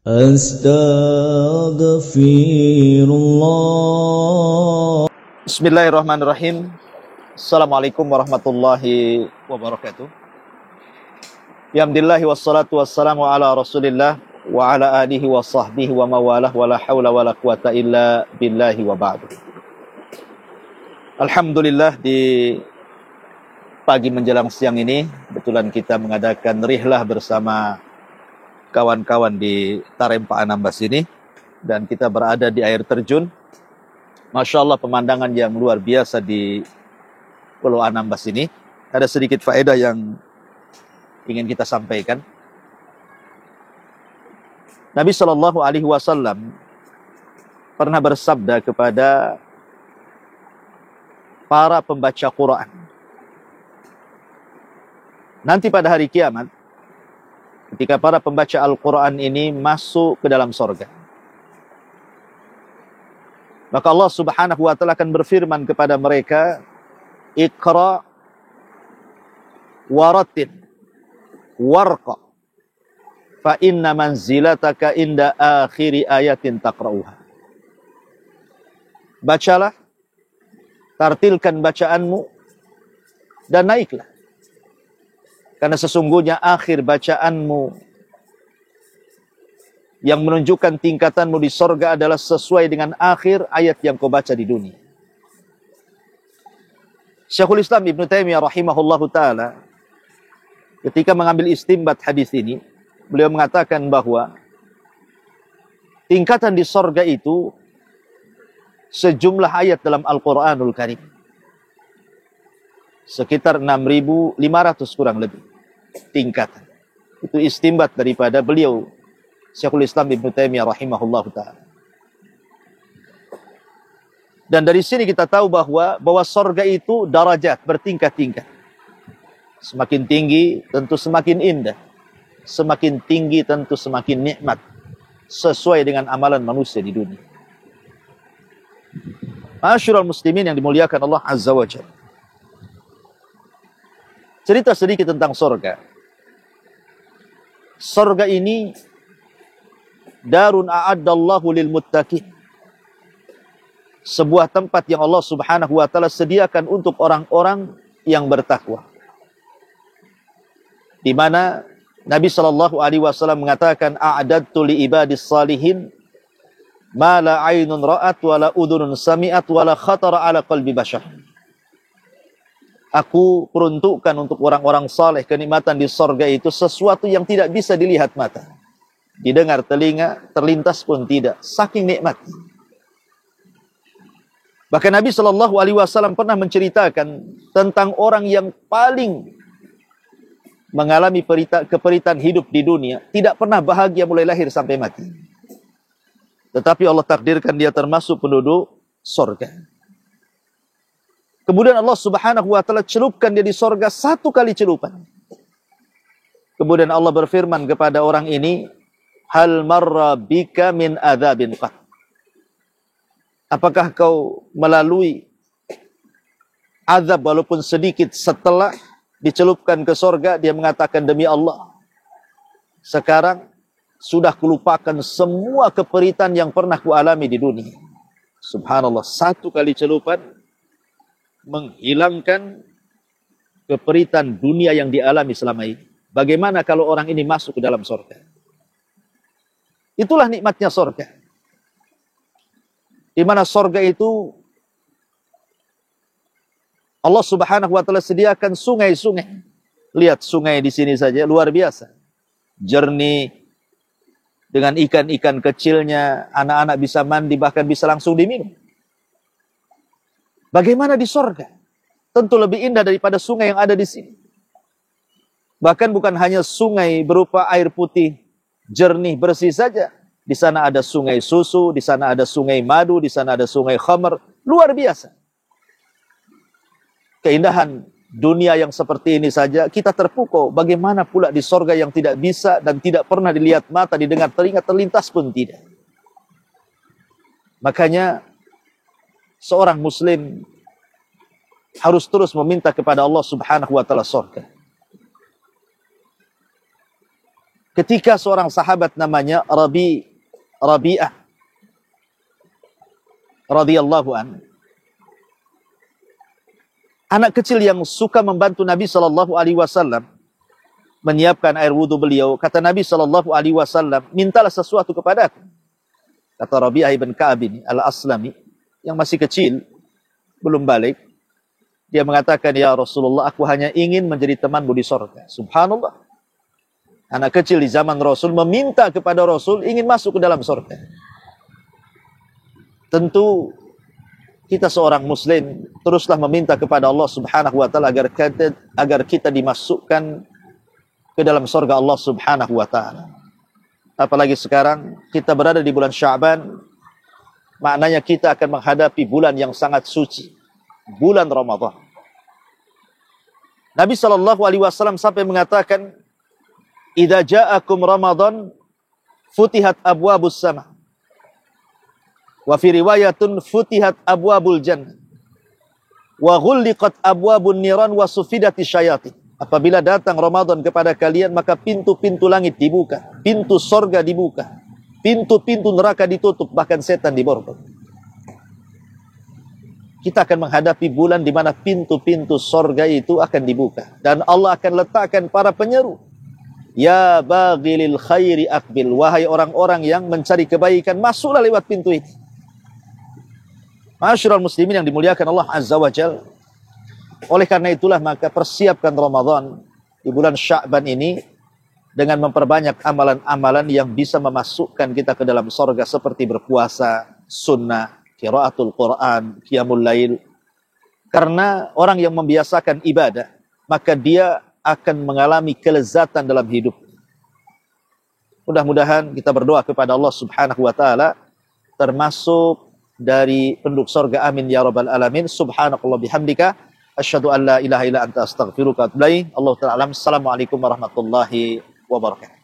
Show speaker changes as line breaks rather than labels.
Astaghfirullah.
Bismillahirrahmanirrahim. Assalamualaikum warahmatullahi wabarakatuh. Alhamdulillah wassalatu wassalamu ala Rasulillah wa ala alihi wa sahbihi wa mawalah wa la hawla wa la quwata illa billahi wa ba'du. Alhamdulillah, di pagi menjelang siang ini kebetulan kita mengadakan rihlah bersama kawan-kawan di Tarempa Anambas ini, dan kita berada di air terjun. Masya Allah, pemandangan yang luar biasa di Pulau Anambas ini. Ada sedikit faedah yang ingin kita sampaikan. Nabi SAW pernah bersabda kepada para pembaca Quran, nanti pada hari kiamat, ketika para pembaca Al-Quran ini masuk ke dalam sorga, maka Allah Subhanahu wa ta'ala akan berfirman kepada mereka, Iqra waratin warqa fa inna manzilataka inda akhiri ayatin taqra'uha. Bacalah, tartilkan bacaanmu, dan naiklah, karena sesungguhnya akhir bacaanmu yang menunjukkan tingkatanmu di sorga adalah sesuai dengan akhir ayat yang kau baca di dunia. Syekhul Islam Ibn Taimiyah rahimahullahu ta'ala ketika mengambil istimbat hadis ini, beliau mengatakan bahwa tingkatan di sorga itu sejumlah ayat dalam Al-Quranul Karim, sekitar 6.500 kurang lebih tingkatan. Itu istimbat daripada beliau Syekhul Islam Ibn Taimiyah rahimahullah ta'ala. Dan dari sini kita tahu bahwa sorga itu darajat, bertingkat-tingkat. Semakin tinggi tentu semakin indah, semakin tinggi tentu semakin nikmat, sesuai dengan amalan manusia di dunia. Ma'asyiral muslimin yang dimuliakan Allah Azza wa Jalla. Cerita sedikit tentang sorga. Sorga ini darun a'addallahu lil muttaqin, sebuah tempat yang Allah Subhanahu wa ta'ala sediakan untuk orang-orang yang bertakwa, di mana Nabi SAW mengatakan, a'adadtu li ibadis salihin ma la aynun ra'at wa la udhunun sami'at wa la khatara ala qalbi bashar. Aku peruntukkan untuk orang-orang saleh kenikmatan di sorga itu sesuatu yang tidak bisa dilihat mata, didengar telinga, terlintas pun tidak, saking nikmat. Bahkan Nabi SAW pernah menceritakan tentang orang yang paling mengalami keperitan hidup di dunia, tidak pernah bahagia mulai lahir sampai mati, tetapi Allah takdirkan dia termasuk penduduk sorga. Kemudian Allah Subhanahu wa ta'ala celupkan dia di sorga satu kali celupan. Kemudian Allah berfirman kepada orang ini, hal marra bika min adzabin qat. Apakah kau melalui azab walaupun sedikit setelah dicelupkan ke sorga? Dia mengatakan, demi Allah, sekarang sudah kulupakan semua keperitan yang pernah kualami di dunia. Subhanallah, satu kali celupan menghilangkan keperitan dunia yang dialami selama ini. Bagaimana kalau orang ini masuk ke dalam sorga? Itulah nikmatnya sorga, di mana sorga itu Allah Subhanahu wa ta'ala sediakan sungai-sungai. Lihat sungai di sini saja luar biasa, jernih, dengan ikan-ikan kecilnya, anak-anak bisa mandi, bahkan bisa langsung diminum. Bagaimana di sorga? Tentu lebih indah daripada sungai yang ada di sini. Bahkan bukan hanya sungai berupa air putih, jernih, bersih saja. Di sana ada sungai susu, di sana ada sungai madu, di sana ada sungai khamr. Luar biasa. Keindahan dunia yang seperti ini saja kita terpukau. Bagaimana pula di sorga yang tidak bisa dan tidak pernah dilihat mata, didengar telinga, terlintas pun tidak. Makanya seorang muslim harus terus meminta kepada Allah Subhanahu wa ta'ala sorga. ketika seorang sahabat namanya Rabi'ah radhiyallahu an, anak kecil yang suka membantu Nabi sallallahu alaihi wasallam menyiapkan air wudu beliau, kata Nabi sallallahu alaihi wasallam, mintalah sesuatu kepadaku. Kata Rabi'ah ibn Ka'ab ini al-Aslami yang masih kecil, belum balik, dia mengatakan, ya Rasulullah, aku hanya ingin menjadi temanmu di surga. Subhanallah. Anak kecil di zaman Rasul meminta kepada Rasul ingin masuk ke dalam surga. Tentu kita seorang muslim teruslah meminta kepada Allah Subhanahu wa taala agar kita dimasukkan ke dalam surga Allah Subhanahu wa taala. Apalagi sekarang kita berada di bulan Sya'ban, maknanya kita akan menghadapi bulan yang sangat suci, bulan Ramadan. Nabi sallallahu alaihi wasallam sampai mengatakan, "Idza ja'akum Ramadan futihat abwabus sama." Wa fi riwayatun futihat abwabul jannah. Wa ghulliqat abwabun niran wa sufidati syayatin. Apabila datang Ramadan kepada kalian, maka pintu-pintu langit dibuka, pintu sorga dibuka, pintu-pintu neraka ditutup, bahkan setan diborgol. Kita akan menghadapi bulan di mana pintu-pintu sorga itu akan dibuka. Dan Allah akan letakkan para penyeru. Ya baghilil khairi aqbil. Wahai orang-orang yang mencari kebaikan, masuklah lewat pintu itu. Ma'asyiral muslimin yang dimuliakan Allah Azza wa Jalla. Oleh karena itulah maka persiapkan Ramadan di bulan Sya'ban ini dengan memperbanyak amalan-amalan yang bisa memasukkan kita ke dalam surga seperti berpuasa, sunnah, qiraatul Quran, qiyamul lail. Karena orang yang membiasakan ibadah, maka dia akan mengalami kelezatan dalam hidup. Mudah-mudahan kita berdoa kepada Allah Subhanahu wa taala termasuk dari penduduk surga, amin ya rabbal alamin. Subhanakallah bihamdika asyhadu an la ilaha illa anta astaghfiruka wa atubu ilaik. Allahu ta'ala alam. Assalamualaikum warahmatullahi wabarakatuh.